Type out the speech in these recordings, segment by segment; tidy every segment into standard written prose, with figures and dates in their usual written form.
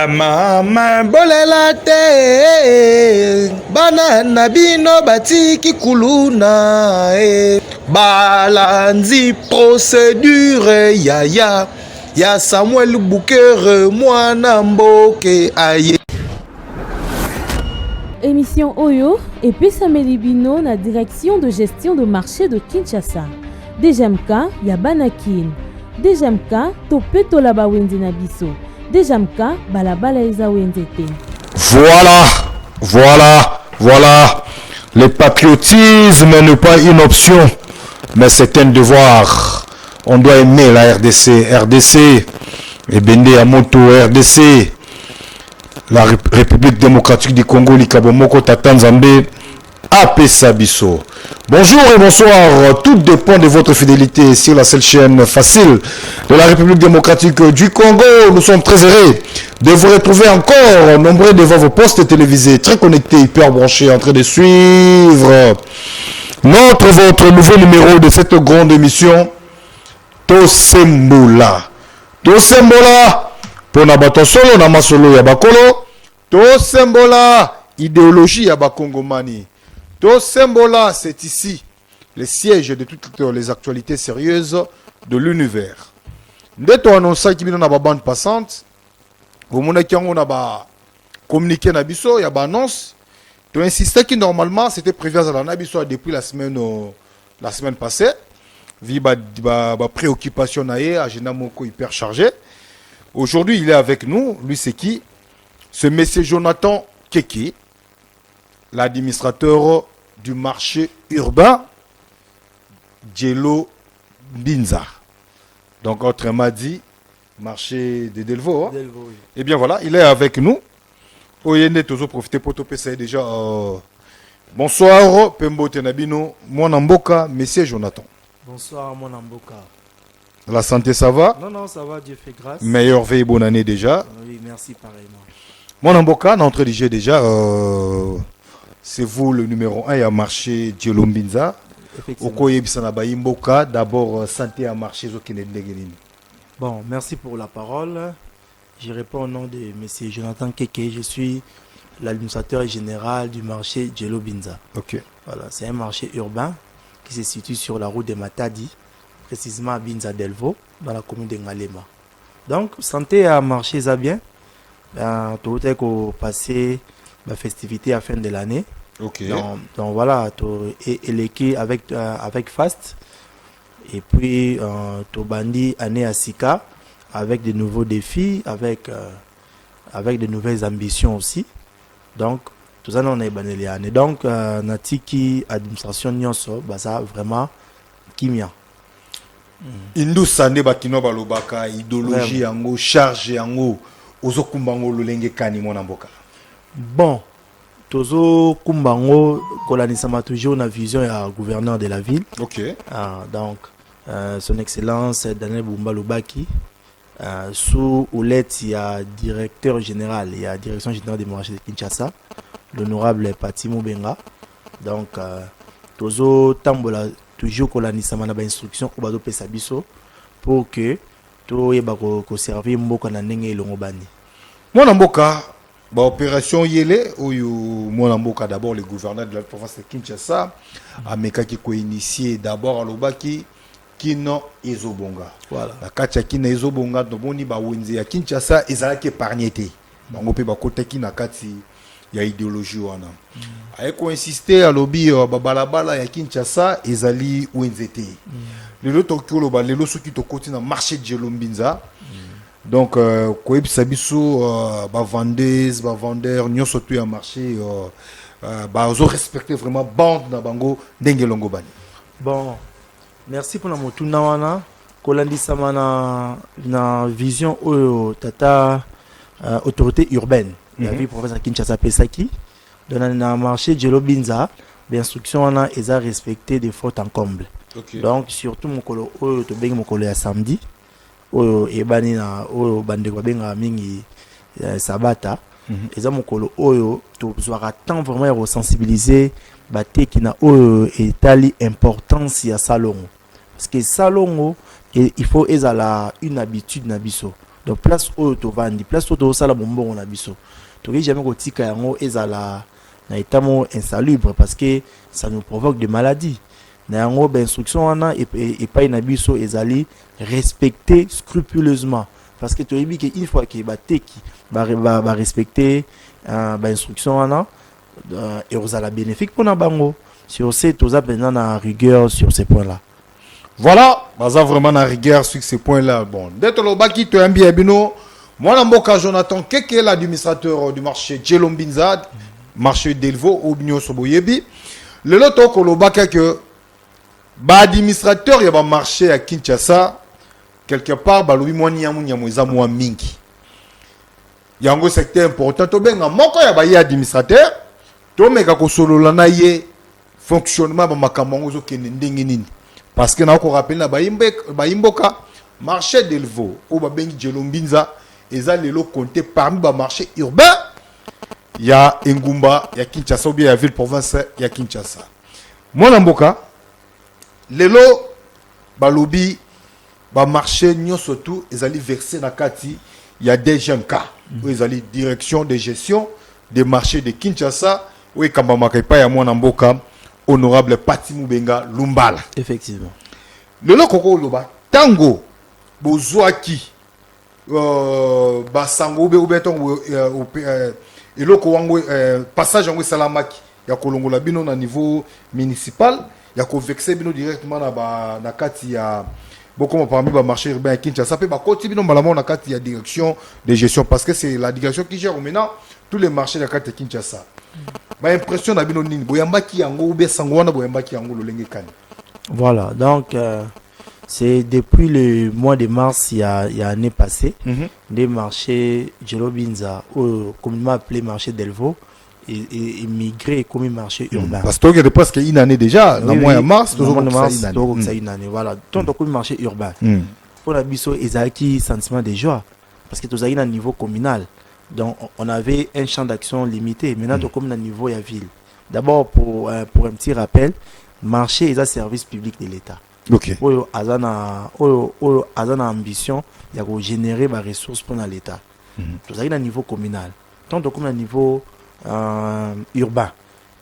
Mama bolela te bana nabino batiki kuluna balanzi procédure ya Samuel Bouker mwana mboke aye. Émission Oyo et Pesameli Bino na direction de gestion de marché de Kinshasa. DGMK Yabanakin. DGMK Topeto Laba Wenze na biso. DGMK Balabala Eza Wenzete. Voilà. Le patriotisme n'est pas une option, mais c'est un devoir. On doit aimer la RDC, et Bende Amoto RDC, la République démocratique du Congo, Likabomoko Tatanzambe, Apesa Biso. Bonjour et bonsoir, tout dépend de votre fidélité sur la seule chaîne facile de la République démocratique du Congo. Nous sommes très heureux de vous retrouver encore, nombreux devant vos postes télévisés, très connectés, hyper branchés, en train de suivre votre nouveau numéro de cette grande émission, Tosembola, pour Nabato Solo, Namasolo Yabakolo, Tosembola, idéologie Yabakongomani. Tosembola, c'est ici le siège de toutes les actualités sérieuses de l'univers. Dès qu'on annonce qu'il y a une bande passante, au moment où on a communiqué na biso, il y a une annonce. Tu insistais que normalement c'était prévu à la Nabiso depuis la semaine passée. Vu la préoccupation agenda moko hyper chargé. Aujourd'hui, il est avec nous. Lui, c'est qui? Ce monsieur Jonathan Keke, l'administrateur du marché urbain Djelo Binza. Donc, autrement dit, marché de Delvaux. Hein? Delvaux, oui. Eh bien voilà, il est avec nous. Oyende toujours profiter pour te passer déjà. Bonsoir, Pembo Tenabino, mon Amboka, monsieur Jonathan. Bonsoir, mon Amboka. La santé, ça va? Non, ça va, Dieu fait grâce. Meilleure veille, bonne année déjà. Oui, merci pareillement. Mon Amboka, notre DJ déjà, c'est vous le numéro 1 à marché Djelo Binza. Effectivement. D'abord, santé à marché. Bon, merci pour la parole. Je réponds au nom de M. Jonathan Keke. Je suis l'administrateur général du marché Djelo Binza. Ok. Voilà, c'est un marché urbain qui se situe sur la route de Matadi, précisément à Binza Delvaux, dans la commune de Ngalema. Donc, santé à marché, ça bien. Tout est passé la festivité à la fin de l'année. Ok. Donc voilà, et l'équipe avec Fast. Et puis, tu bandi année à Sika avec de nouveaux défis, avec de nouvelles ambitions aussi. Donc, tout ça, on est banné. Et donc, Natiki, administration Nyonso, ça vraiment, Kimia. Indou Sande Bakino Balobaka, idéologie yango, charge yango, Ozo Kumbango Lulenge Kani Monamboka. Bon, Tozo Kumbango, Kolanisama toujours une vision à gouverneur de la ville. Ok. Donc, son excellence Daniel Bumba Lubaki. Sous Oulette, il y a directeur général, il y a direction générale des marchés de Kinshasa, l'honorable Pati Moubenga. Donc, Tozo Tambola, toujours Kolanisama na ba instruction au Bado Pesabiso pour que tout yeba ko servir mboka na ndenge elongobani. Mon Mboka, opération Yele, où mon Mboka d'abord le gouverneur de la province de Kinshasa, Ameka qui a initié d'abord à Lobaki. Kino Ezobonga. Voilà. La kacha kina Ezobonga doboni ba wenze ya Kinshasa ezalaki épargnété. Bango pe ba kota kina kati ya idéologie wana. Ayeko insister à lobby babalabala ya Kinshasa ezali wenzete. Lelo tokyo ba lelo soki to koti na marché de Djelo Binza. Donc ko ebisa biso ba vendeuse, ba vendeur nyonso to ya marché ba ozo respecter vraiment bande na bango ndenge longobani. Bon. Merci pour la motuna wana kolandi sama na vision oyo tata autorité urbaine la ville province de Kinshasa pesaki dans le marché Djelo Binza l'instruction wana est à respecter des fautes en comble. Okay. Donc surtout mokolo oyo to bengi mokolo ya samedi oyo ebani na oyo bande ko benga mingi sabata eza mokolo oyo to zwara temps vraiment ya sensibiliser bateki na oyo etali importance ya salongo. Parce que salongo, il faut une habitude nabiso. donc place oyo tovandi place oyo tozosala bombongo na biso tokoki jamais kotika yango ezala na état mo insalubre parce que ça nous provoque des maladies na yango instruction wana epai na biso ezali respecter scrupuleusement parce que toyebi que une fois que bateki ba respecter instruction wana et ozala bénéfique pour na bango sur ce toza pendant na rigueur sur ces points là. Voilà, baza vraiment na rigueur sur ces points là. Bon, d'être le baki to yambi ebino moi mboka Jonathan Keke l'administrateur du marché Djelombinza marché d'Elvo ou Bigno Soboyebi le loto ko lo baka que ba administrateur ya ba marché à Kinshasa quelque part ba lobi mwani yamu nyamweza mwa mingi yango secteur important to benga moko ya ba administrateur to meka ko solola na ye fonctionnement ba makambo zo kende ndenge nini parce que na ko rappelle na ba imboka marché d'Elvo ou ba bengi Djelombinza eza lelo compté parmi ba marché urbain ya Engumba ya Kinshasa ou bien ya ville province ya Kinshasa mona mboka lelo balobi ba marché nyonso tout ezali versé na kati ya DGMK ou ezali direction de gestion des marchés de Kinshasa ou ekamba makepa ya mona mboka honorable Pati Mubenga Lumbala Effectivement lelo koko loba tango bozwaki basango ou beton eloko wango passage yango salamaki ya kolongola bino na niveau municipal ya ko vexer bino directement na kati ya beaucoup parmi ba marché urbain Kinshasa pe ba koti bino malamo na kati ya direction de gestion parce que c'est la direction qui gère maintenant tous les marchés de kati Kinshasa ba impression na bino nini boyambaki yango ou be sango wana boyambaki yango lolenge kani. Voilà donc c'est depuis le mois de mars il y a année passée des marchés Djelobinza ou communément appelé marché d'Elvo et migré comme marché urbain. Parce que il y a presque une année déjà, dans le mois de mars, c'est une année. Voilà, tant comme marché urbain. Pour la biso ezaki sentiment de joie parce que tous à niveau communal. Donc on avait un champ d'action limité. Maintenant comme à niveau ya ville. D'abord pour un petit rappel, marché est un service public de l'État. OK. Oyo azana ambition ya ko générer des ressources pour l'État. Tous à niveau communal. Tant comme à niveau urbain,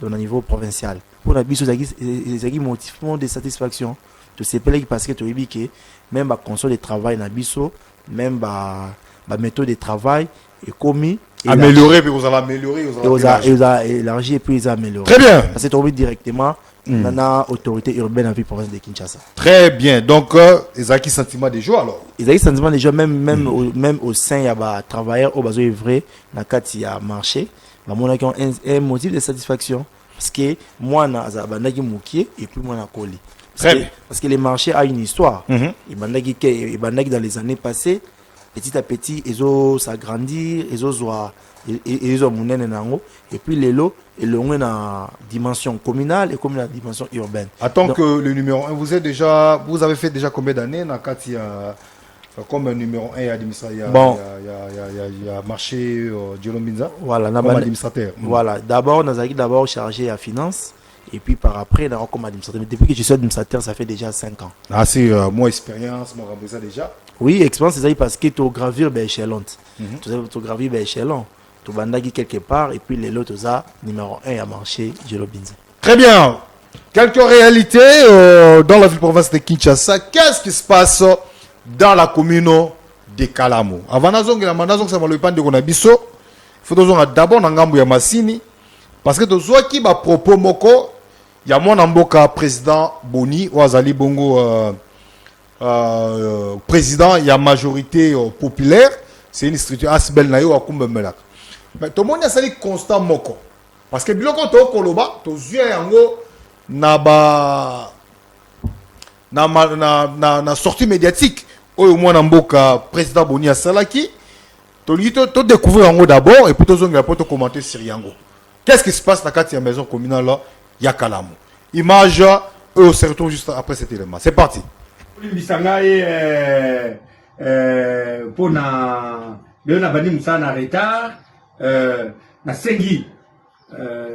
donc au niveau provincial. Pour la biso ezaki motivement de satisfaction. Tout ces pays parce que tu as dit que même la console de travail na biso, même la méthode de travail est commis améliorer puis vous allez améliorer vous allez élargir et puis vous améliorer. Très bien. Parce que tu as directement dans la autorité urbaine en ville province de Kinshasa. Très bien. Donc ezaki sentiment de joie alors. Ezaki sentiment de joie même au sein ya ba travailleurs au besoin vrai na kati ya marché, ba mona qui ont un motif de satisfaction parce que moi na zabandaki mukie et puis moi na koli. Parce que les marchés a une histoire. Il bandaki dans les années passées, petit à petit, ils ont s'agrandir, ils ont monnaie nango, et puis les lots, ils ont une dimension communale et comme la dimension urbaine. Attends que le numéro 1, vous avez fait déjà combien d'années dans Katia comme numéro 1 administrateur, il y a marché Djelombinza. Voilà, comme administrateur. Voilà, d'abord chargé à finance. Et puis par après, comme administrateur. Mais depuis que je suis administrateur, ça fait déjà 5 ans. Ah, c'est mon expérience, mon ça déjà. Oui, expérience, c'est ça parce que tu gravir échelon. Tu gravir échelon. Tu bandagi quelque part et puis les lots, numéro 1 à marché, Djelobinza. Très bien. Quelques réalités dans la ville province de Kinshasa. Qu'est-ce qui se passe dans la commune de Kalamo? Avant d'abord, il faut d'abord n'angambu ya Masini parce que tu vois qui va propos moko. Il y a mon amboka président Boni ou Azali Bongo président, il y a majorité populaire, c'est une structure asbel na yo akumbe melak. Mais tout le monde a sali constant moko parce que biloko to koloba to zua yango na sortie médiatique oyo mwana mboka président Boni asalaki to découvrir yango d'abord et puis to zonga pour to commenter sur yango. Qu'est-ce qui se passe dans la maison communale là? Yakalamo. Image, on se retrouve juste après cet élément. C'est parti. Pour na bani musana retard na sengi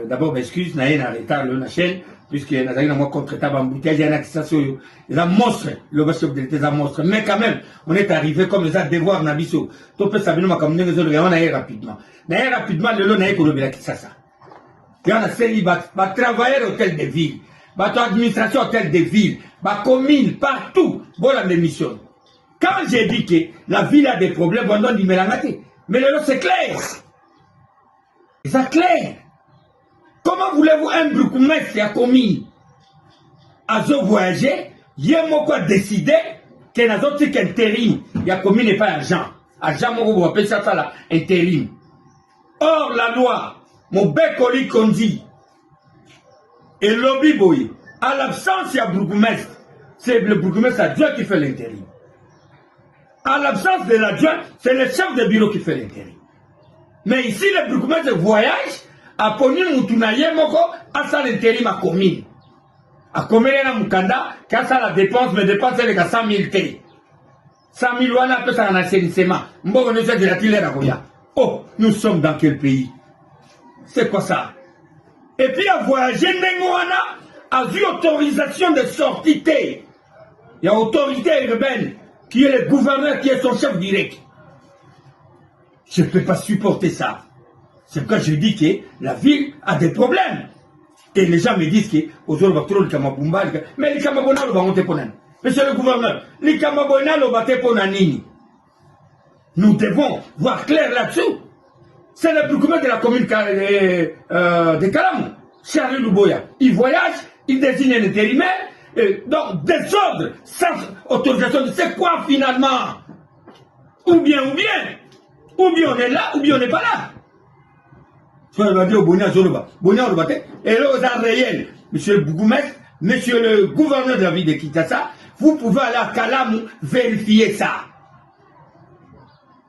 d'abord m'excuse na en retard le na chaîne puisque nous avons contre embouteillage, il y a un accessoire, il y a un monstre, le chef de l'État est un monstre. Mais quand même, on est arrivé comme les devoirs Nabiso. Tout peut savoir, comme nous avons rapidement. Rapidement, le lot n'est pas ça. Il y a un travailleur hôtel de ville, administration hôtel de ville, commune, partout, voilà mes missions. Quand j'ai dit que la ville a des problèmes, on donne du mélangaté. Mais le lot c'est clair. C'est clair. Comment voulez-vous un brukumestre qui a commis à voyager, il y a quoi décider que dans autres intérim, il y a commis n'est pas argent. Argent, on va appeler ça là, intérim. Or, la loi, mon bécoli condi, et lobby boy, à l'absence, il y a brukumestre. C'est le brukumestre adjoint qui fait l'intérim. À l'absence de l'adjoint, c'est le chef de bureau qui fait l'intérim. Mais ici, le brukumestre voyage, a poni mutunaye moko asa l'intérim à commune. À commune na mukanda, kasa la dépense, mais dépense les 100 000 T. 100 000 wana peut ça en assainissement. Mboko ne sait de la roya. Oh, nous sommes dans quel pays? C'est quoi ça? Et puis à voyager Nengoana a vu autorisation de sortie T. Il y a autorité urbaine qui est le gouverneur, qui est son chef direct. Je ne peux pas supporter ça. C'est pourquoi je dis que la ville a des problèmes. Et les gens me disent que aujourd'hui, on va trop le Kamabumba. Mais les Kamabona, on va monter pour nous. Monsieur le gouverneur, les Kamabona, on va monter pour nous. Nous devons voir clair là-dessus. C'est le procureur de la commune de Kalamou, Charles Louboya. Il voyage, il désigne un intérimaire. Donc, désordre, sans autorisation. C'est quoi finalement? Ou bien on est là, ou bien on n'est pas là. Et là, aux arts réels, monsieur le Bougoumès, monsieur le gouverneur de la ville de Kinshasa, vous pouvez aller à Kalamou vérifier ça.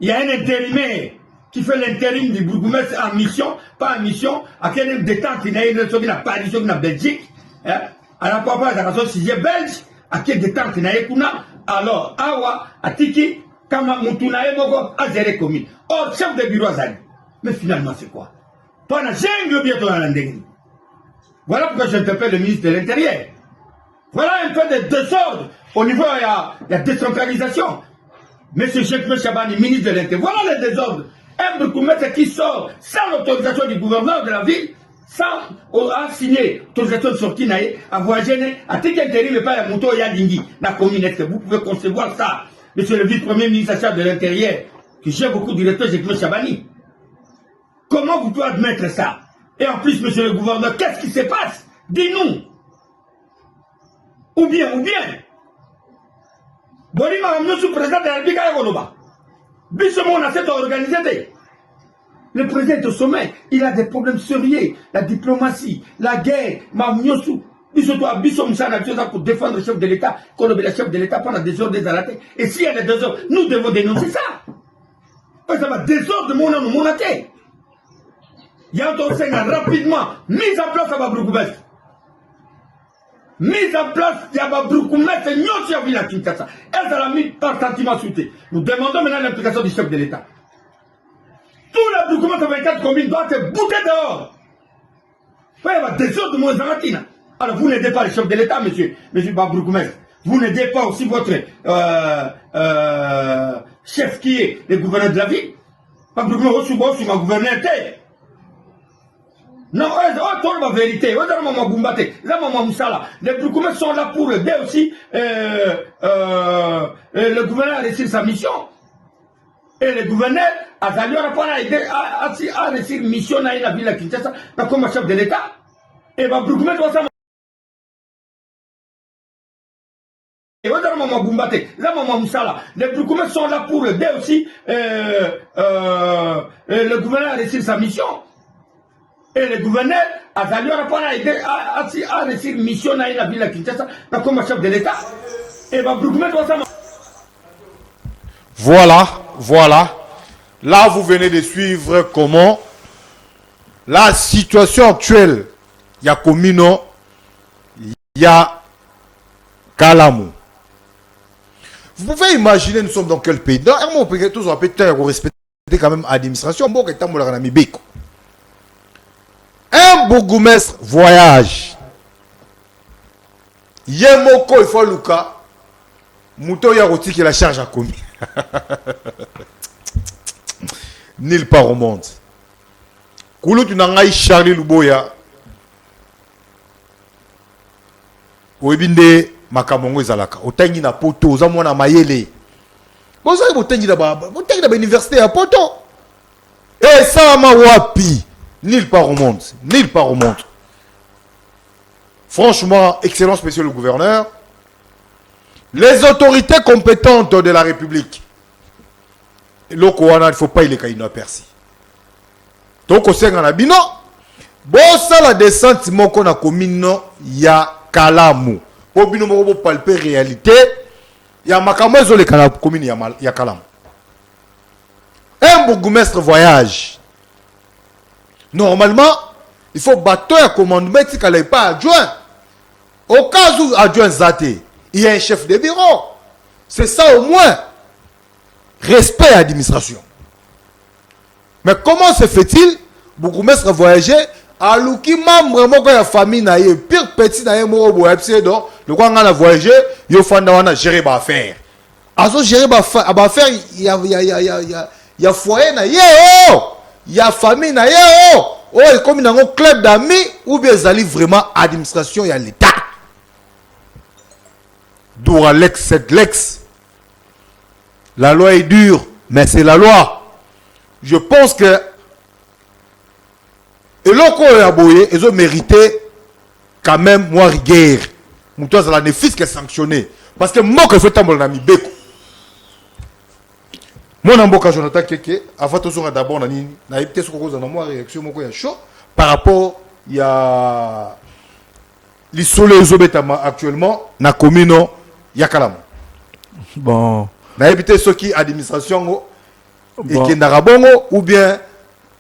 Il y a un intérimaire qui fait l'intérim du Bougoumès en mission, pas en mission, à quelle détente il y a une apparition en Belgique, à la papa de la raison sixième belge, à quelle détente il y a une alors, Awa, à Tiki, Kama Moutunae Mogo, à Zéré commune. Or, chef de bureau Azali. Mais finalement, c'est quoi? Voilà pourquoi j'interpelle le ministre de l'Intérieur. Voilà un peu de désordre. Au niveau, il y a décentralisation. Monsieur Cheikh Chabani, ministre de l'Intérieur, voilà le désordre. Un brukumestre qui sort sans l'autorisation du gouverneur de la ville, sans signer l'autorisation de sortie, à voyager, à tout intérim, mais pas à Mouto et à Lingui, la commune. Est-ce que vous pouvez concevoir ça? Monsieur le vice-premier ministre de l'Intérieur, que j'ai beaucoup de directeurs, Cheikh Chabani. Comment vous pouvez admettre ça? Et en plus, monsieur le gouverneur, qu'est-ce qui se passe? Dis-nous. Ou bien. Bolima, monsieur le président de la République, on a cette organisé. Le président est au sommet, il a des problèmes sérieux. La diplomatie, la guerre, pour défendre le chef de l'État, qu'on le chef de l'État pendant des heures, des heures. Et s'il y a des désordres, nous devons dénoncer ça. Parce que ça va désordre de mon athée. Il y a un rapidement mise en place à Babroukoumès. Mise en place à Babroukoumès et nous qui avons vu la Kinshasa. Elle a mis par sentiment soutenu. Nous demandons maintenant l'implication du chef de l'État. Tout le Babroukoumès de 24 communes doit être bouté dehors. Il y a des autres de mon Zaratina. Alors vous n'aidez pas le chef de l'État, monsieur Babroukoumès. Vous n'aidez pas aussi votre chef qui est le gouverneur de la ville. Babroukoumès, je ma gouverneur. Non, c'est la vérité. Les Brukumès sont là pour aider aussi. Le gouverneur a réussi sa mission. Et le gouverneur a réussi mission dans la ville de Kinshasa comme chef de l'État. Et Brukumès doit s'en les Brukumès sont là pour aider aussi. Le gouverneur a réussi sa mission. Et le gouverneur a réussi mission dans la ville de Kinshasa comme chef de l'État. Et Voilà. Là, vous venez de suivre comment la situation actuelle, il y a Komino, il y a Kalamou. Vous pouvez imaginer, nous sommes dans quel pays? Dans un pays, tous on peut respecter quand même l'administration. Un bourgmestre voyage Yemoko il faut luka. Mouto ya roti qui la charge à commis. Nulle part au monde. Koulou tu n'as Charlie Luboya. Ouebinde makamongo ezalaka. Otangi na poto, ozamona mayele. Boza botangi na ba université à poto. Et ça ma wapi. Nulle part au monde. Nulle part au monde. Franchement, excellence monsieur le gouverneur. Les autorités compétentes de la République. Loko wana il faut pas il est kaino persi. Donc au senga na bino. Bon ça la descente moko na commune ya Kalamu. Po bino moko palper réalité. Ya makambo zo le Kalamu commune ya Kalamu. Un bourgmestre voyage. Normalement, il faut bateau à commandement si qu'elle n'est pas adjoint. Au cas où adjoint Zate, il y a un chef de bureau. C'est ça au moins. Respect à l'administration. Mais comment se fait-il, bourgmestre voyager, à l'ouki membre de la famille, pire petit naïe moro boepse donc le quoi on a voyagé, il faut gérer ma affaire. À ce gérer ma affaire, il y a foyer naïe oh, il y a famille naïe oh, oh comme dans un club d'amis ou bien ils allaient vraiment administration il y a l'État. D'où Alex c'est l'ex. La loi est dure, mais c'est la loi. Je pense que et l'on a boyé, ils ont mérité quand même moi rigueur. Moutoua ça la fils qui est sanctionné. Parce que moi que je fais mon ami Beko. Mon amboka Jonathan Keke, avant tout ça d'abord na évité ce qu'on a moi réaction mon quoi chaud par rapport il y a l'isolé Zobetama actuellement na commune Yakalam. Bon, na évité ce qui administration et qui n'arabongo ou bien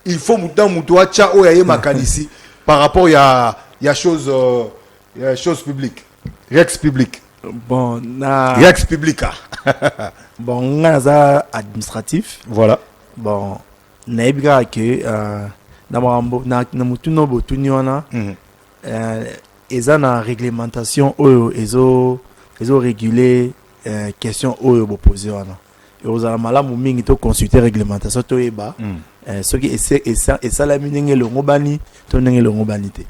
il faut moutoua tcha o yaye makanisi par rapport il y a chose publique rex public bon na rex publica bon ngaza administratif voilà bon na ebika que na mambo na mutuno botuni wana eza na réglementation oyo ezo réguler question oyo bo poser wana et aux malamu mingi to consulter réglementation to eba ce qui et ça la minenge le ngobani to ndenge le ngobani te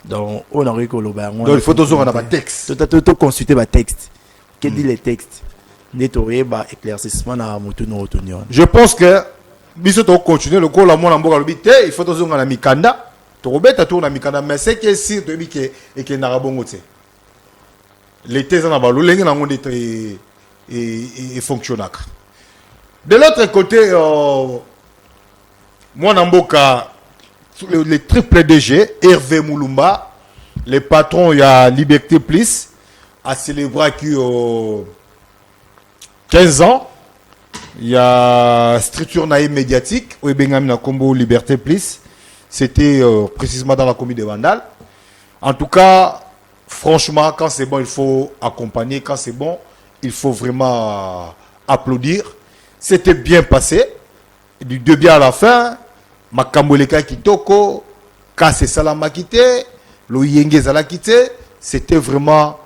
donc on a récolté le bain donc il faut toujours on a pas texte to consulter ba texte que dit les textes nettoyer ba éclaircissement na mutuno otunion. Je pense que biso to continuer le ko la mona mboka lobité il faut toujours on a mikanda to robeta to na mikanda mais c'est que si to bi ke et que na rabongo te l'été ça na ba lolenge na ngonde et fonctionnaka. De l'autre côté, moi, Namboka, les triple DG, Hervé Moulumba, les patrons, il y a Liberté Plus, a célébré qu'il 15 ans. Il y a structure naïve médiatique, où Benjamin Combo Liberté Plus. C'était précisément dans la commune de Vandal. En tout cas, franchement, quand c'est bon, il faut accompagner. Quand c'est bon, il faut vraiment applaudir. C'était bien passé. Du début à la fin, Makamboleka Kitoko, Kase Salama Kite, Loyenge Zala Kite, c'était vraiment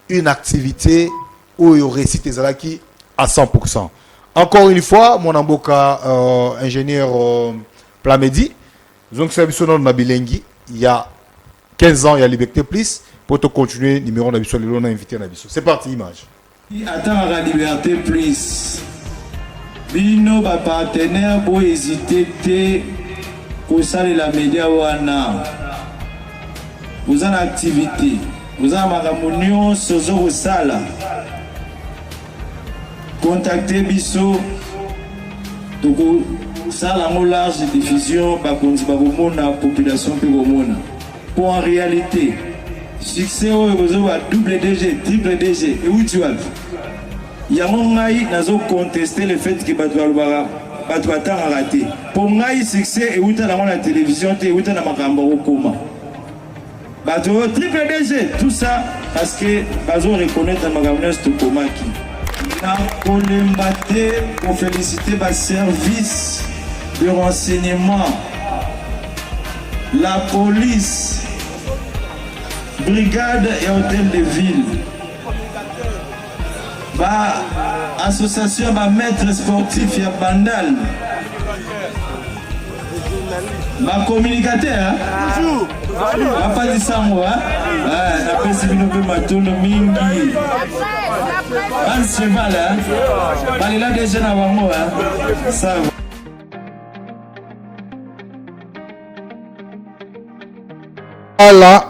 une activité où il y aurait cité Zalaki à 100%. Encore une fois, mon amboka ingénieur Plamedi, donc c'est un Nabilengi, il y a 15 ans, il y a Liberté Plus, pour te continuer, numéro Nabiso, on a invité Nabiso. C'est parti, image. Attends la Liberté Plus. Bino ba partenaire pour hésiter pour saler la média wana. Vous en activité, vous en magamunion sozo sala. Contactez Bisso donc ça la large diffusion ba konzi ba komona population pe komona. Pour en réalité succès vous avez double DG, triple DG et où tu vas. Yamongai nazo contester le fait que Batouata a raté. Pour moi, succès et où tu as la télévision, et où tu as la makambo au coma. Bateau triple DG, tout ça parce que Bazo reconnaître la makambo de coma qui. Na Kolembate pour féliciter ma service de renseignement, la police, brigade et hôtel de ville. Association maître sportif et bandal. Communicateur. Pas dit ça moi. Après c'est une peu matono mingi. Un cheval hein. Là déjà avant moi. Ça. Là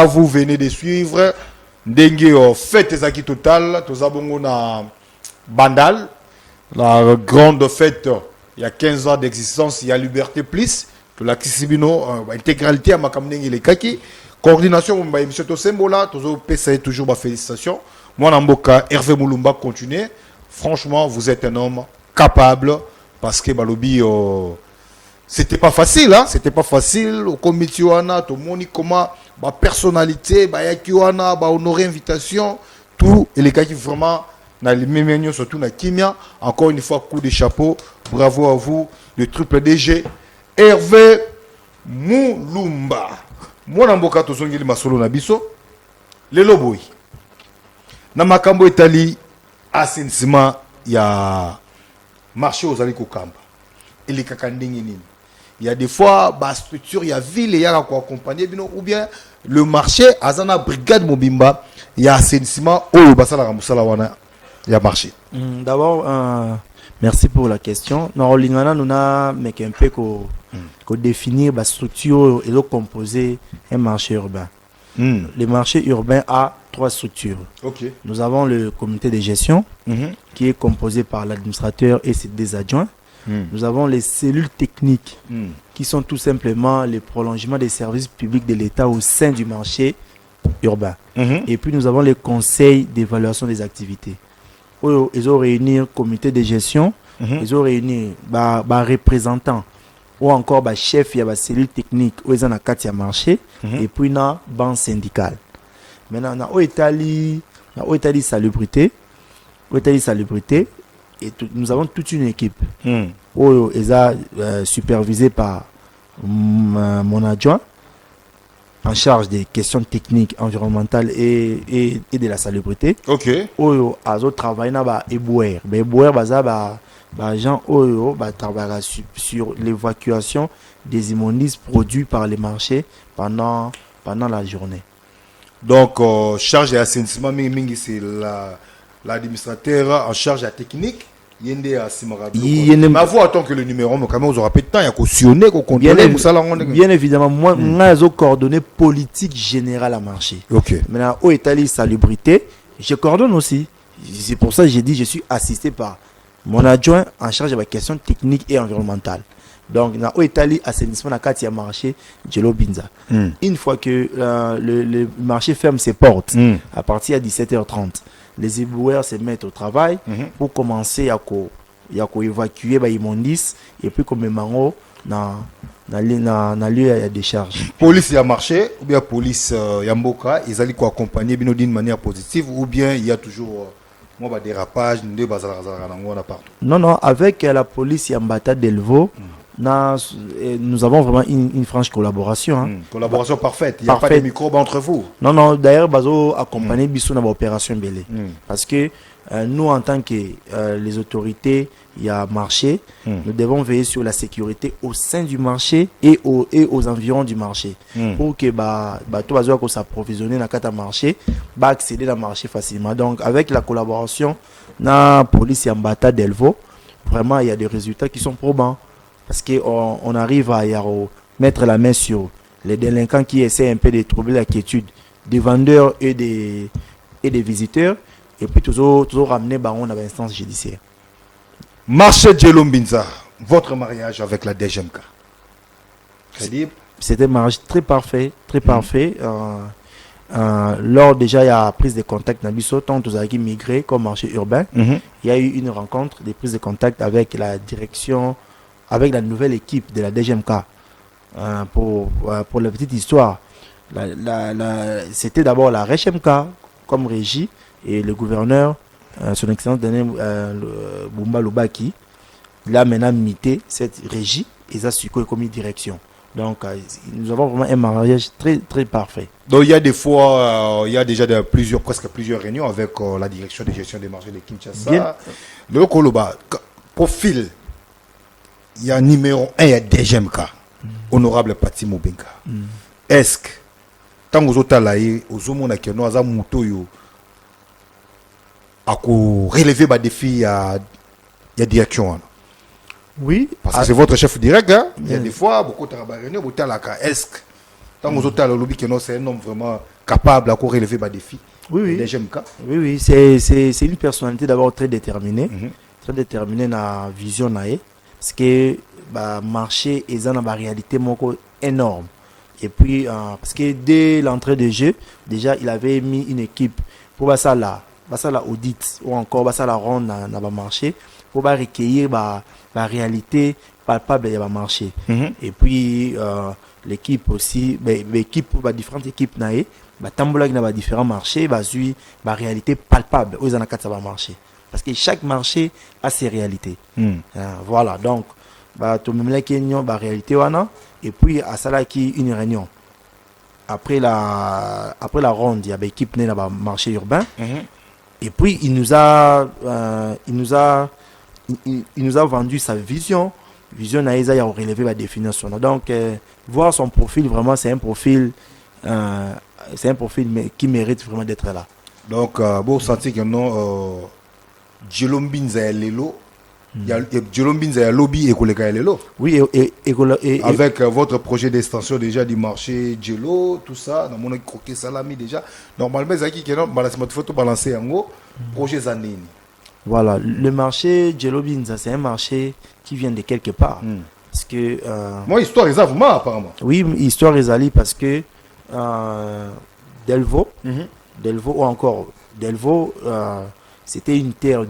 vous venez de suivre Dengue fête Zaki Total, tous abongo na Bandal, la grande fête, il y a 15 ans d'existence, il y a Liberté Plus, de la Kisibino, intégralité à Makamdengue les Kaki, coordination, monsieur Tosembola, toujours ma félicitation. Moi, Namboka, Hervé Moulumba, continuez. Franchement, vous êtes un homme capable, parce que Balobi, c'était pas facile, hein, c'était pas facile. Au comité, tout le monde, comment, ma personnalité, honorer invitation, tout, et les gars qui vraiment, dans les mêmes surtout dans Kimia, encore une fois, coup de chapeau, bravo à vous, le triple DG, Hervé Moulumba. Moi, Namboka, Tozongili Masolo Nabiso, le Loboy. Namakambo Italie, assainissement, il y a marché aux Alikokamba. Et les Kakandingini. Il y a des fois, la structure, il y a ville, il y a quoi accompagner, ou bien le marché, Azana Brigade Mobimba, il y a assainissement, il y a marché. D'abord, merci pour la question. Nous avons un peu définir la structure et composer un marché urbain. Le marché urbain a 3 structures. Okay. Nous avons le comité de gestion qui est composé par l'administrateur et ses 2 adjoints. Nous avons les cellules techniques qui sont tout simplement les prolongements des services publics de l'État au sein du marché urbain. Et puis nous avons les conseils d'évaluation des activités. Ils ont réuni le comité de gestion, ils ont réuni représentants ou encore chef, il y a la cellule technique où ils ont un 4 marché et puis il y a la banque syndicale. Maintenant, dans l'Italie salubrité, et nous avons toute une équipe où ils sont supervisés par mon adjoint en charge des questions techniques, environnementales et de la salubrité. Ok. Où ils travaillent dans l'éboueur. L'éboueur, gens travaillent sur l'évacuation des immondices produits par les marchés pendant la journée. Donc, charge de l'assainissement, c'est l'administrateur en charge de la technique. Mais vous, en tant que le numéro, mais quand même, vous aurez pas de temps, il y a cautionner, bien évidemment, moi, j'ai coordonné politique générale à marché. Ok. Maintenant, au Italie salubrité, je coordonne aussi. C'est pour ça que j'ai dit, je suis assisté par mon adjoint en charge de la question technique et environnementale. Donc, dans l'Italie, assainissement à Katia marché, Jello Binza. Une fois que le marché ferme ses portes, à partir de 17h30, les éboueurs se mettent au travail pour commencer à évacuer les immondices et puis comme mango dans le lieu de décharge. Police y a marché, ou bien police Yamboka, ils allaient accompagner d'une manière positive, ou bien il y a toujours dérapage, Non, avec la police Yambata Delvaux, nous avons vraiment une franche collaboration. Collaboration parfaite. Il n'y a pas de microbes entre vous. Non. D'ailleurs, Bazo accompagné Bissou dans l'opération Bélé. Parce que nous, en tant que les autorités, il y a marché, nous devons veiller sur la sécurité au sein du marché et aux environs du marché. Pour que tout Bazo s'approvisionner dans le marché, accéder dans le marché facilement. Donc, avec la collaboration de la police Yambata Delvaux, vraiment, il y a des résultats qui sont probants. Parce qu'on arrive à mettre la main sur les délinquants qui essaient un peu de troubler la quiétude des vendeurs et des visiteurs. Et puis toujours ramener Baron à l'instance judiciaire. Marché Djelombinza, votre mariage avec la DGMK. Crédible. C'était un mariage très parfait. Lors déjà il y a prise de contact dans Bissau, tant tous qui migré comme marché urbain. Il y a eu une rencontre, des prises de contact avec la direction, avec la nouvelle équipe de la DGMK. Pour la petite histoire, c'était d'abord la RHMK comme régie et le gouverneur, son excellence Daniel Bumba Lobaki, il a maintenant mité cette régie et ça a su comme direction. Donc, nous avons vraiment un mariage très, très parfait. Donc il y a des fois, il y a déjà presque plusieurs réunions avec la direction de gestion des marchés de Kinshasa. Bien. Le Koloba, profil, il y a numéro 1, il y a DGMK, honorable Pati Mobenga. Est-ce que, tant que vous êtes là, vous avez un moto à relever les défis à la direction? Oui. Parce que c'est votre chef direct. Hein? Il y a des fois, beaucoup de réunions, vous êtes là. Est-ce que, tant que vous êtes là, c'est un homme vraiment capable à relever les défis? Oui, oui. DGMK. Oui, oui. C'est une personnalité d'abord très déterminée. Très déterminée dans la vision. Parce que le marché est dans la réalité énorme. Et puis, parce que dès l'entrée de jeu, déjà, il avait mis une équipe pour ça la audit ou encore ça la ronde dans le marché pour recueillir la réalité palpable de marché. Et puis, l'équipe aussi, différentes équipes, tambola dans différents marchés, la réalité palpable aux anakats va marché. Parce que chaque marché a ses réalités. Voilà, donc, tout le monde qui a réalité et puis à ça là qui une réunion. Après la ronde, il y a une équipe dans le marché urbain. Et puis il nous a vendu sa vision. Vision naïsa il a relevé la définition. Donc voir son profil vraiment c'est un profil qui mérite vraiment d'être là. Donc bon sentir que non Djelombinza Lelo. Il y a Djelombinza lobby et collègue Lelo. Oui et avec votre projet d'extension déjà du marché Djelo, tout ça, dans mon croqué salami déjà. Normalement ça qui non balance photo balancer en haut projet Zanini. Voilà, le marché Djelobinza c'est un marché qui vient de quelque part. Parce que moi histoire est vraiment apparemment. Oui, histoire est allée parce que Delvaux ou encore Delvaux c'était une terre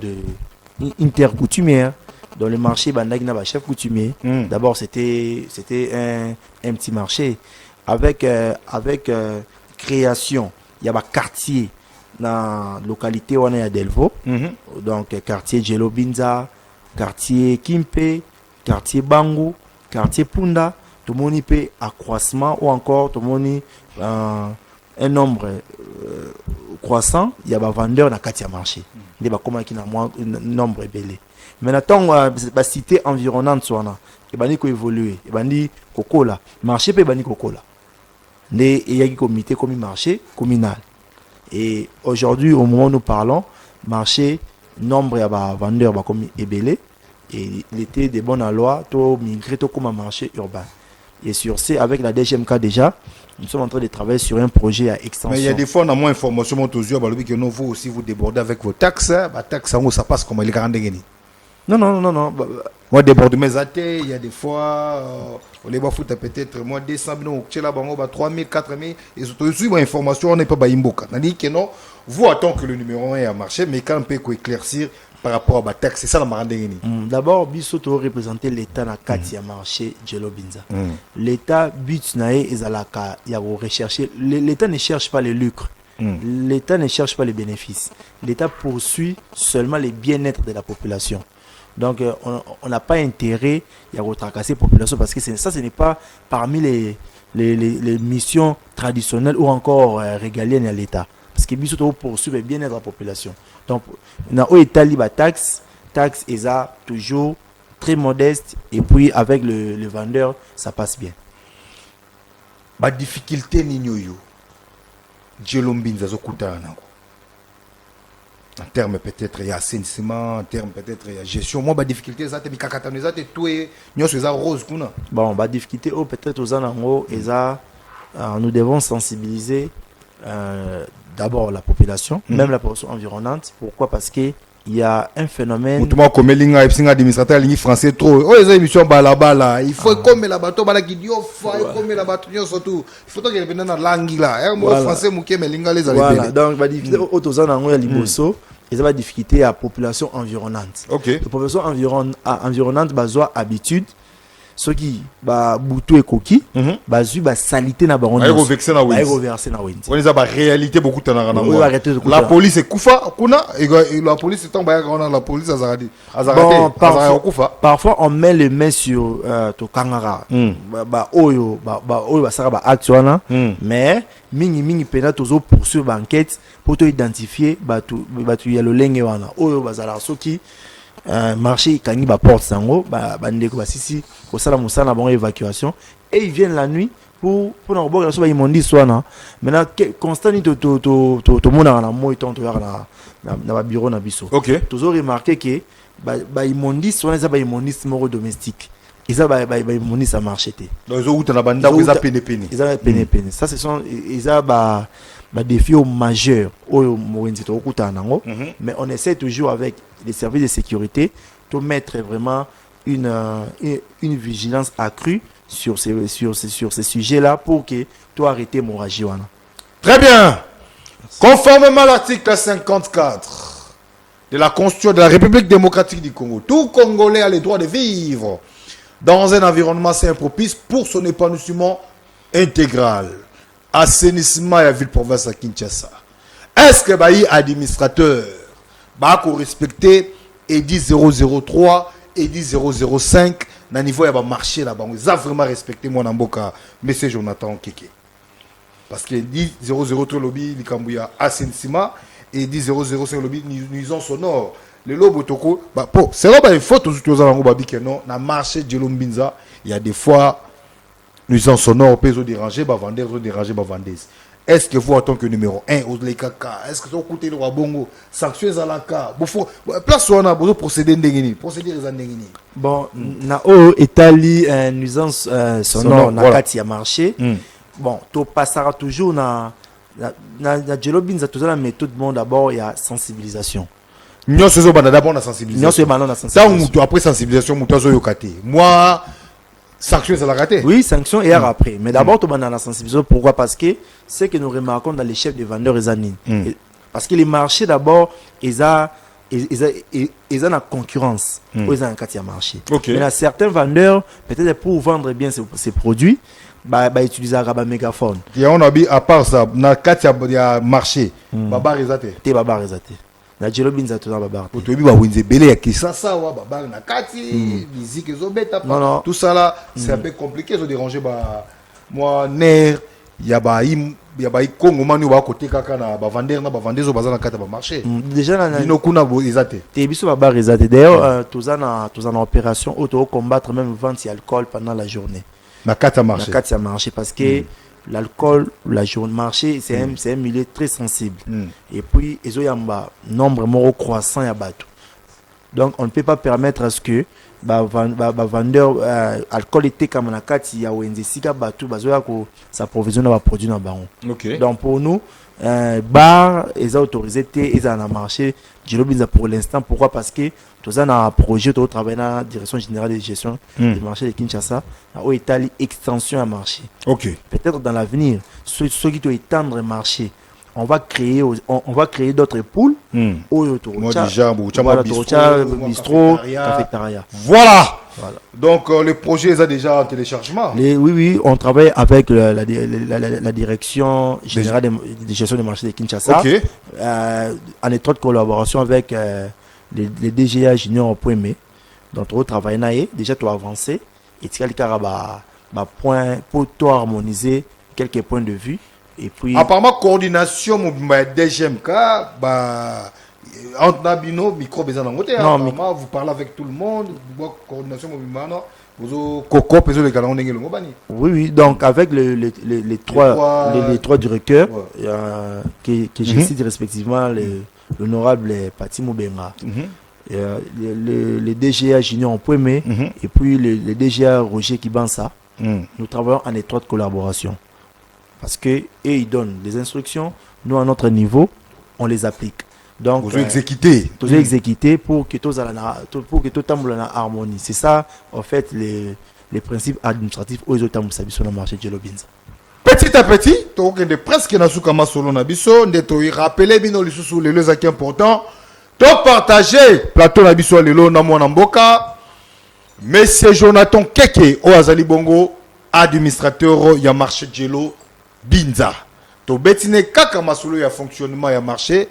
coutumière dans le marché Bandagna chef coutumier. D'abord c'était un petit marché avec création. Il y a un quartier dans la localité où on est à Delvaux. Donc quartier Djelobinza, quartier Kimpe, quartier Bangu, quartier Punda, tout le monde peut accroissement ou encore tout le monde un nombre croissant, il y a des vendeurs dans le marché. Il y a un nombre belé. Maintenant, la cité environnante, il y a évolué. Il y a Cocola. Marché peut y Cocola. Il y a un comité comme marché communal. Et aujourd'hui, au moment où nous parlons, marché, nombre de vendeurs comme belé. Et il était de bonnes lois, tout migré comme un marché urbain. Et sur ce, avec la DGMK déjà, nous sommes en train de travailler sur un projet à extension. Mais il y a des fois, on a moins d'informations aux yeux, que nous, vous aussi, vous débordez avec vos taxes. Les taxes, ça passe comme les 40 dégâts. Non. Moi, déborde mes athées, il y a des fois, on les va foutre peut-être, moi, 200 000, 3 000, 4 000, et surtout, sur l'information, on n'est pas imboka. C'est-à-dire que non, vous attendez que le numéro 1 a marché, mais quand on peut éclaircir par rapport à la taxe, c'est ça la marande. D'abord, Bissot doit représenter l'État dans le marché Djelobinza. L'État, but rechercher. L'État ne cherche pas le lucre. L'État ne cherche pas les bénéfices. L'État poursuit seulement le bien-être de la population. Donc, on n'a pas intérêt à retracasser la population parce que ça, ce n'est pas parmi les missions traditionnelles ou encore régaliennes à l'État. Parce que Bissot doit poursuivre le bien-être de la population. Donc, on a établi la taxe est toujours très modeste et puis avec le vendeur, ça passe bien. La difficulté ni Djelombinza en termes peut-être il y a assainissement, en termes peut-être il y a gestion. Moi, la difficulté, c'est que tout est rose. Bon, la difficulté, peut-être aux anango, nous devons sensibiliser d'abord la population, même la population environnante. Pourquoi? Parce qu'il y a un phénomène. Comme administrateur français trop. Les émissions balabala. Il faut comme la bateau qui dit comme la bateau surtout. Il faut que les dans la langue là. Moi français mouké mais linga les. Voilà. Donc la difficulté aux anango ya liboso. Et ça va difficulté à la population environnante. Ok. La population environnante besoin habitude ceux qui ba butu et coquille ba zu ba salité na bango reverser na Wendy reverser na Wendy on les a ba réalité beaucoup tanara na moi la police est kufa kuna et la police tombe ba la police azaradi parfois on met les mains sur to kangara ba oyo ba sara ba acte mais mingi pena tozo poursuivre ba enquête pour to identifier ba tu ya lolenge wana oyo bazala soki marché kangi ba porte sango ba ndeko ba sisi ko sala musana bon évacuation et ils viennent la nuit pour na boka so ba imondi swana maintenant constant to mona na moi to na ba bureau na biso OK tozo remarquer que ba imondi swana za ba imondi moro domestique ils a ba imondi ça marché té donc ils ont na banda ils a peine ils a peine ça ce sont ils a ba défi majeur au Morenzi to okutana ngo mais on essaie toujours avec les services de sécurité de mettre vraiment une vigilance accrue sur ces sujets-là pour que tu arrêtes l'hémorragie. Très bien. Conformément à l'article 54 de la Constitution de la République démocratique du Congo, tout Congolais a le droit de vivre dans un environnement sain et propice pour son épanouissement intégral. Assainissement et la ville-province à Kinshasa. Est-ce que les administrateurs vont respecter EDI 003 EDI 005 na niveau ya marché là-bas? Ils ont vraiment respecté mon amboka, monsieur Jonathan Keke. Parce que EDI 003 lobby Likambouya assainissement et EDI 005 lobby nuisance sonore. Le lobo toko, c'est là il faut toujours aux alentours que non, na marché de Lombinza, il y a des fois nuisance sonore peut déranger, vendeurs déranger, vendeuses. Est-ce que vous, en tant que numéro 1, est-ce que vous écoutez le Wabongo, sanctions à la cas, place où on a besoin de procéder à bon, na étali nuisance sonore na kati ya marché. Bon, tu passeras toujours na Jelobin za toujours la méthode bon d'abord il y a sensibilisation. Nous sommes d'abord la sensibilisation. Après sensibilisation, moi sanctions à la raté. Oui, sanctions et après. Mais d'abord, tu vas dans la sensibilisation. Pourquoi? Parce que c'est que nous remarquons dans les chefs de vendeurs et parce que les marchés, d'abord, ils ont la concurrence. Ils ont un cas de marché. Okay. Mais là, certains vendeurs, peut-être pour vendre bien ces produits, utilisent un mégaphone. Et on a dit, à part ça, dans le cas de marché, Baba Rezate. T'es Baba Rezate. Na Jelobin za tuna babar. Otobi ba wenze belé ya kisasa wa babar na kati, musique ezobeta pa. Tout ça là, c'est un peu compliqué, ça déranger moi nerf, ya ba Congo manu ba côté kaka na ba vendeur na ba vendeuse baza na kati ba marché. Déjà na bino kuna bo ezate. Te biso babar ezate. D'ailleurs, tous en opération auto combattre même vente alcool pendant la journée. Na kati marché. Na kati marché parce que l'alcool, la journée marché, c'est un milieu très sensible. Et puis, ils ont un nombre moro croissant à battre. Donc, on ne peut pas permettre à ce que vendeur alcool était comme na kati ya wenze sika batu bazoya ko s'approvisionner ba produit na bango. OK. Donc pour nous bar ils ont autorisé ils en a marché Jelobinza pour l'instant. Pourquoi? Parce que tous un projet de travailler dans la direction générale de gestion du marché de Kinshasa au Italie extension à marché. OK. Peut-être dans l'avenir ceux qui doivent étendre le marché, on va créer d'autres poules autour bistrot, cafétéria. Voilà. Donc le projet est déjà en téléchargement. Oui, on travaille avec la direction générale de gestion des marchés de Kinshasa. OK. En étroite collaboration avec les DGA Junior au point mai. Donc on travaille déjà tout avancé et tu as point pour tout harmoniser quelques points de vue. Et puis apparemment coordination DGMK entre Nabino micro besoin d'angoté. Apparemment vous parlez avec tout le monde, coordination vous coco peso les galons n'engelo ngobani. Oui, donc avec les trois directeurs que je cite respectivement l'honorable Pati Moubenga. Le DGA Junior en premier et puis le DGA Roger Kibansa. Nous travaillons en étroite collaboration. Parce que ils donnent des instructions, nous à notre niveau, on les applique. Donc vous exécuter pour que tout en harmonie. C'est ça en fait les principes administratifs aux autres sur le marché de Jelobinza. Petit à petit, tu as presque na soukama solo na biso, tu rappeler bino les sous les leçons importants, tu partager plateau na biso lelo na mona mboka. Monsieur Jonathan Keke Oazali Bongo, administrateur ya marché Djelo Binza. To betine kaka masolo ya fonctionnement ya marché,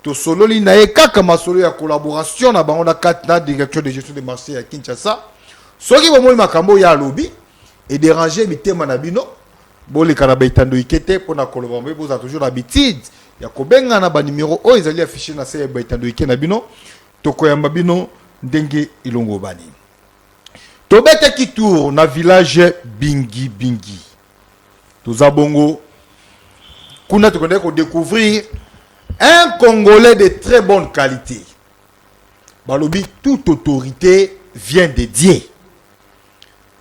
to solo li na kaka masolo ya collaboration na bango na kat na direction de gestion des marchés à Kinshasa. Soki bomoi makambo ya lobby et déranger mitema na bino, boli kana baitando ikete pona collaborer boza toujours l'habitude ya kobenga na ba numéro o ezali affiché na se baitando ikete na bino, to koyamba bino ndenge ilongo bani. Tobete qui tourne na village Bingi Bingi. Toza bongo. Kuna tu connais qu'on découvrir un Congolais de très bonne qualité. Balobi, toute autorité vient de Dieu.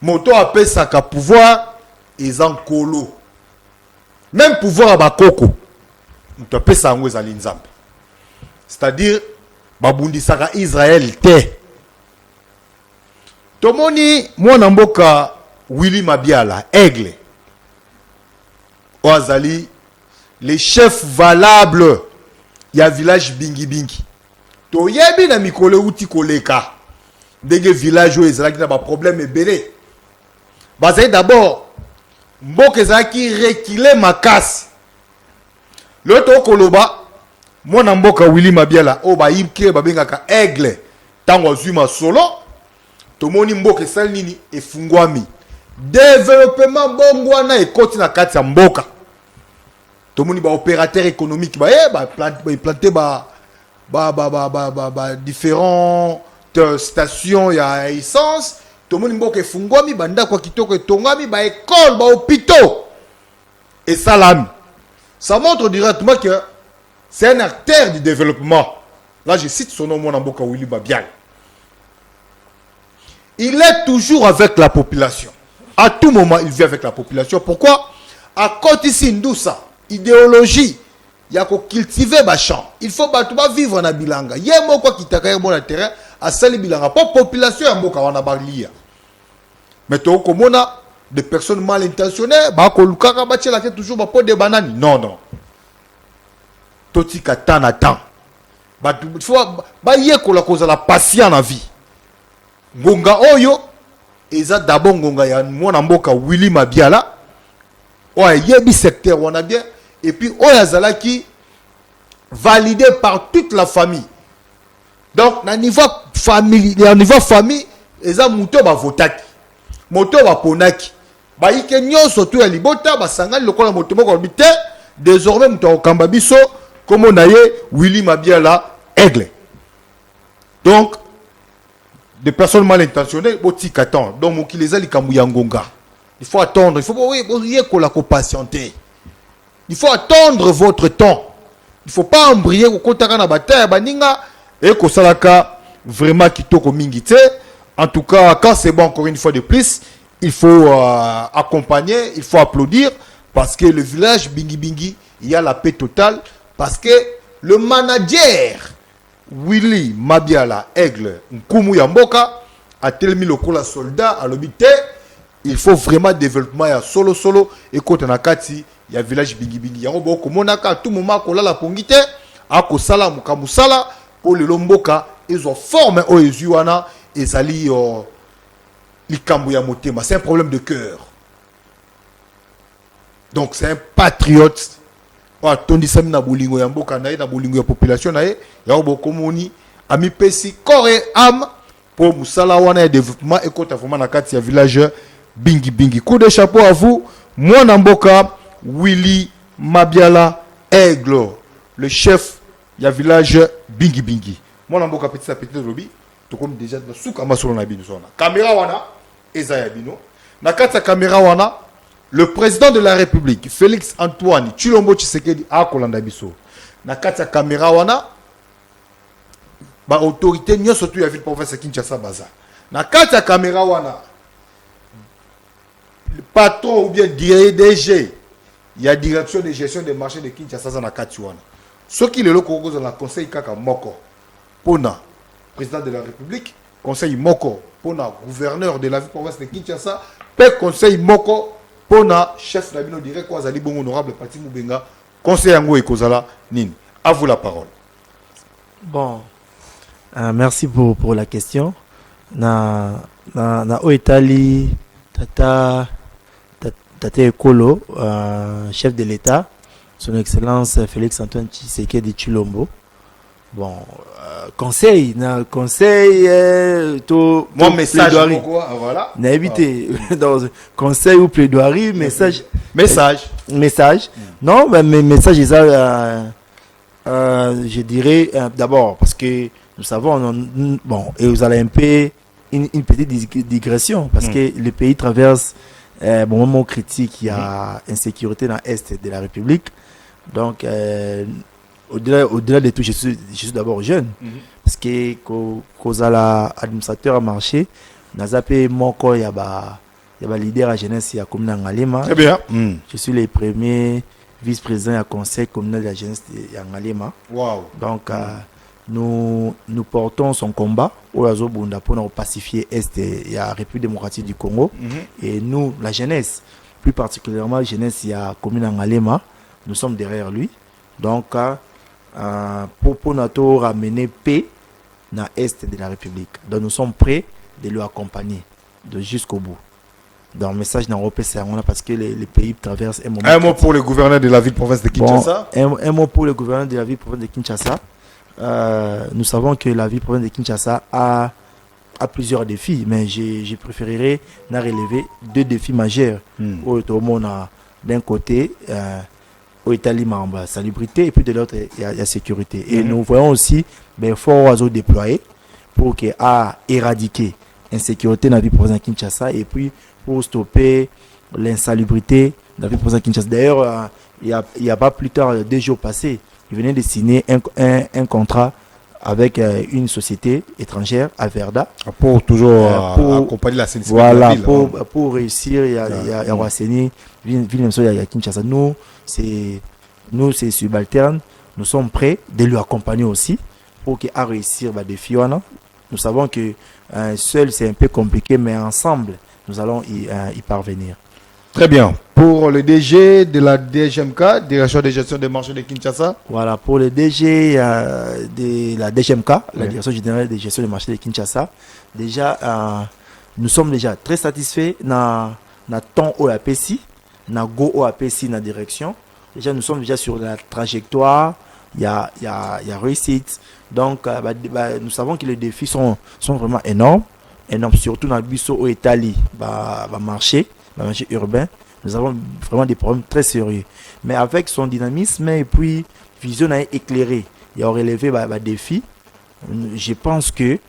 Moto appelle ça qu'à pouvoir et en colo. Même pouvoir à bakoko. On appelle ça en Nzambe. C'est-à-dire, babundi saka Israël te. Tomoni mwana mboka Willy Mabiala Aigle Oazali les chefs valables ya village Bingi Bingi. To yebi na mikole uti koleka ndenge village o ezalaki na ba problème ebele. Bazali d'abord mboka ezalaki reculer makasi. L'autre koloba mwana mboka Willy Mabiala o ba yimke babengaka Aigle tango azuma solo. Tomoni mboka esali nini efungwami. Développement bongwana ekoti na kati ya mboka. Tomoni ba opérateur économique planter différentes stations ya essence. Tomoni mboka efungwami banda kwa kitoko etongami ba école ba hôpitaux et salami. Ça montre directement que c'est un acteur du développement. Là je cite son nom mwana mboka Willy Mabiala. Il est toujours avec la population. À tout moment, il vit avec la population. Pourquoi? À côté ici, ça, idéologie, il y a qu'on cultiver ma champ. Il faut vivre dans bilanga. Il y a un quoi qui t'a bon à terrain, à sali bilanga. Pas population, il y a un mot qu'on a barli. Mais tu as des personnes mal intentionnées, bah qu'on lukaka bâti la tête toujours bah pas des bananes. Non non. Toti katan attend. Bah il faut bah y est qu'on la cause la patience en vie. Ngonga oyo eza d'abord ngonga ya mwana mboka Willy Mabiala oya yebi secteur wana bien et puis oya zalaki validé par toute la famille. Donc na niveau famille eza muto ba votaki moto ba ponaki ba ike nyonso to ya libota ba sangali lokola moto moko bité désormais muto okamba biso comme na ye Willy Mabiala Aigle. Donc des personnes mal intentionnées, donc mon qui les a ngonga. Il faut attendre, il faut patienter. Il faut attendre votre temps. Il faut pas embrayer au kotaka na bataille baninga et ko salaka vraiment kitoko mingite. En tout cas, quand c'est bon encore une fois de plus, il faut accompagner, il faut applaudir parce que le village Bingi Bingi, il y a la paix totale parce que le manager Willy Mabiala Aigle Nkumu Yamboka a tellement le soldat à l'obité. Il faut vraiment développement ya solo et côté nakati ya village Bingi Bingi. Yango boko monaka tout moment ko la pongite a ko sala mukamusala pour le lomboka ils ont formé o ezuana ezali likambu ya motema. C'est un problème de cœur. Donc c'est un patriote. Tondi sami na bolingo ya mboka na ye na bolingo ya population na ye ya bokomoni ami pesi corps et âme pour musala wana ya développement et kota vraiment na kati ya village Bingi Bingi. Coup de chapeau à vous mwana mboka Willy Mabiala Aigle, le chef ya village Bingi Bingi. Mwana mboka petit à petit lobby to comme déjà na suka masolo na bino sona caméra wana eza ya bino na kati ya caméra wana. Le président de la République, Félix Antoine Tshilombo Tshisekedi, a kolanda biso. Na kati ya caméra wana, ba autorité nyo surtout ya ville province Kinshasa baza. Na kati ya caméra wana, le patron ou bien DG, il y a direction de gestion des marchés de Kinshasa na kati wana. Ce qui le loko dans la conseil kaka moko. Pona président de la République, conseil moko. Pona gouverneur de la ville province de Kinshasa, pe conseil moko. Pona chef d'abino direct quoi zali bon honorable Pati Mubenga conseil yango ekozala nini. À vous la parole. Bon, merci pour la question. na Oetali Tata Ekolo, chef de l'État, son Excellence Félix Antoine Tshisekedi Tshilombo. Bon, conseil, tout Mon message, plaidoirie. voilà. N'a évité dans conseil ou plaidoirie, message. Non, mais mes messages, je dirais d'abord parce que nous savons, bon, et vous allez un peu une petite digression parce que le pays traverse un moment critique. Il y a insécurité dans l'Est de la République. Donc, au-delà de tout, je suis d'abord jeune. Parce que quand l'administrateur a marché, il y a leader à jeunesse, il y a comme Ngalema. Très bien. Je suis le premier vice-président du conseil communal de la jeunesse de Ngalema. Wow. Donc, nous portons son combat pour pacifier l'Est et la République démocratique du Congo. Et nous, la jeunesse, plus particulièrement la jeunesse, il y a commune Ngalema, nous sommes derrière lui. Donc, pour nous ramener paix dans l'Est de la République. Donc, nous sommes prêts de lui accompagner jusqu'au bout. Dans le message dans l'Europe, c'est parce que les pays traversent un moment. Un mot pour le gouverneur de la ville-province de Kinshasa. Bon, un mot pour le gouverneur de la ville-province de Kinshasa. Nous savons que la ville-province de Kinshasa a plusieurs défis, mais je préférerais relever 2 défis majeurs. D'un côté, au Italie, la salubrité, et puis de l'autre, il y a la sécurité. Et nous voyons aussi des forts oiseaux déployés pour éradiquer l'insécurité dans la ville-province de Kinshasa et puis pour stopper l'insalubrité dans la ville-province de Kinshasa. D'ailleurs, il y a pas plus tard, 2 jours passés, il venait de signer un contrat avec une société étrangère, Averda. Pour toujours accompagner l'assainissement de la ville. Voilà, pour réussir, il y a Wasseni, il y a Kinshasa. Nous, c'est subalterne. Nous sommes prêts de lui accompagner aussi pour qu'il a réussir des défis. Nous savons que seul, c'est un peu compliqué, mais ensemble, nous allons y parvenir. Très bien. Pour le DG de la DGMK, Direction de gestion des marchés de Kinshasa. Voilà, pour le DG de la DGMK, la Direction générale de gestion des marchés de Kinshasa, déjà, nous sommes déjà très satisfaits dans ton OAPC, dans Go OAPC, dans la direction. Déjà, nous sommes déjà sur la trajectoire, il y a réussite. Donc, nous savons que les défis sont vraiment énormes, surtout dans le Bisso au Italie, marché urbain. Nous avons vraiment des problèmes très sérieux. Mais avec son dynamisme et puis vision éclairée, il a relevé des défis. Je pense que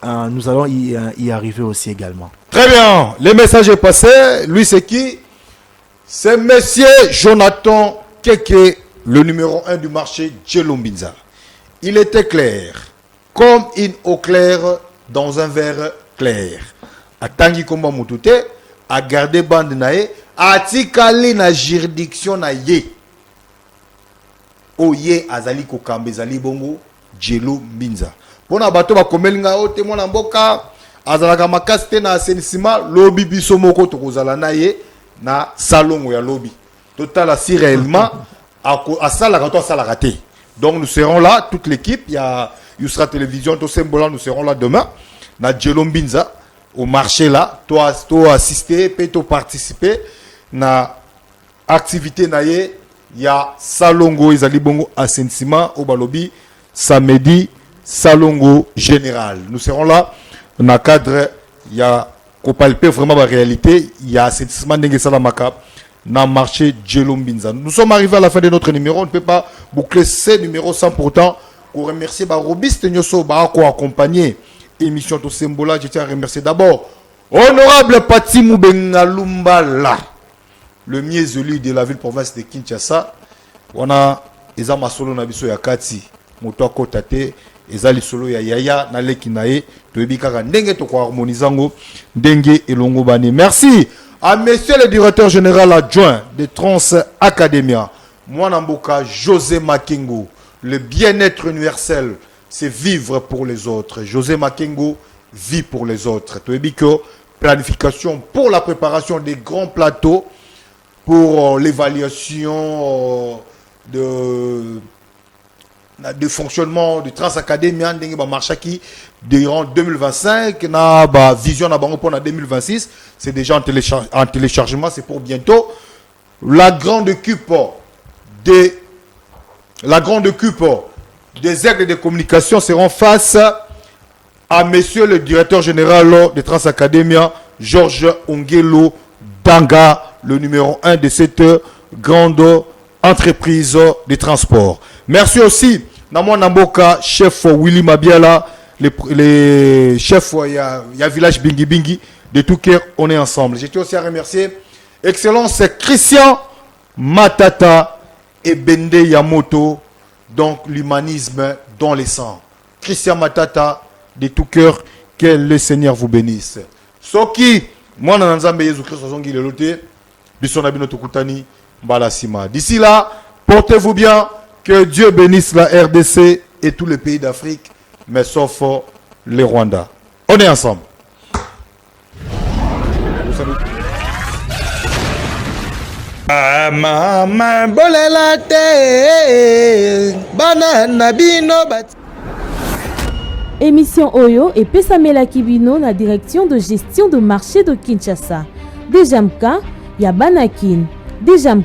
nous allons y arriver aussi également. Très bien. Le message est passé. Lui, c'est qui? C'est monsieur Jonathan Keke, le numéro 1 du marché Djelombinza. Il était clair, comme une eau claire dans un verre clair. A Tangi Komba Moutoute, a gardé bande nae, a tikali na juridiction na ye. Oye azali kokambe zali bongo Djelombinza. Pona bato ba komelinga o témoin na mboka, azalaka makasi te na assainissement, lobi biso moko tokozala na ye na salongo ya lobi. Total si réellement à ça la raté. Donc nous serons là, toute l'équipe, il y a Yusra Télévision, tout Sembola, nous serons là demain na Djelombinza au marché là, toi assister, peut participer na activité na ye, il y a salongo ezali bongo assainissement au balobi samedi salongo général. Nous serons là dans le cadre, il y a palper vraiment la réalité, il y a assainissement de Salamaka dans le marché Djelombinza. Nous sommes arrivés à la fin de notre numéro, on ne peut pas boucler ces numéros sans pourtant remercier Robiste Nyoso Barako accompagné émission de Sembola. Je tiens à remercier d'abord Honorable Pati Moubengalumbala, le mieux-élu de la ville-province de Kinshasa. On a Ezama Solo Nabiso Yakati, Motoko Tate, Ezali Solo ya Yaya, Naleki Nae, Toebikaka, Ndenge Toko Harmonizango, Ndenge Elongo Bani. Merci à monsieur le directeur général adjoint de Trans Academia, Mwanamboka José Makengo. Le bien-être universel, c'est vivre pour les autres. José Makengo vit pour les autres. Toebiko, planification pour la préparation des grands plateaux, pour l'évaluation de fonctionnement de Transacadémia ndenge ba marché qui durant 2025 na ba vision na bango pour 2026, c'est déjà en téléchargement, c'est pour bientôt. La grande cupe des aigles de communication seront face à monsieur le directeur général de Transacadémia, Georges Ongelo Danga, le numéro 1 de cette grande entreprise de transport. Merci aussi Namo Namboka, chef Willy Mabiala, les chefs il y a village Bingi Bingi, de tout cœur, on est ensemble. J'étais aussi à remercier Excellence Christian Matata et Bende Yamoto, donc l'humanisme dans les sangs. Christian Matata, de tout cœur, que le Seigneur vous bénisse. Soki, moi Nanzambe Yesu Christ Zongi le loté, Bisonabino Tokutani, Balasima. D'ici là, portez-vous bien, que Dieu bénisse la RDC et tous les pays d'Afrique, mais sauf les Rwandais. On est ensemble. Mama bolela te banana bino bat. Émission Oyo et Pesamela Kibino na direction de gestion de marché de Kinshasa. Dejamka, Yabanakin. Dejamka.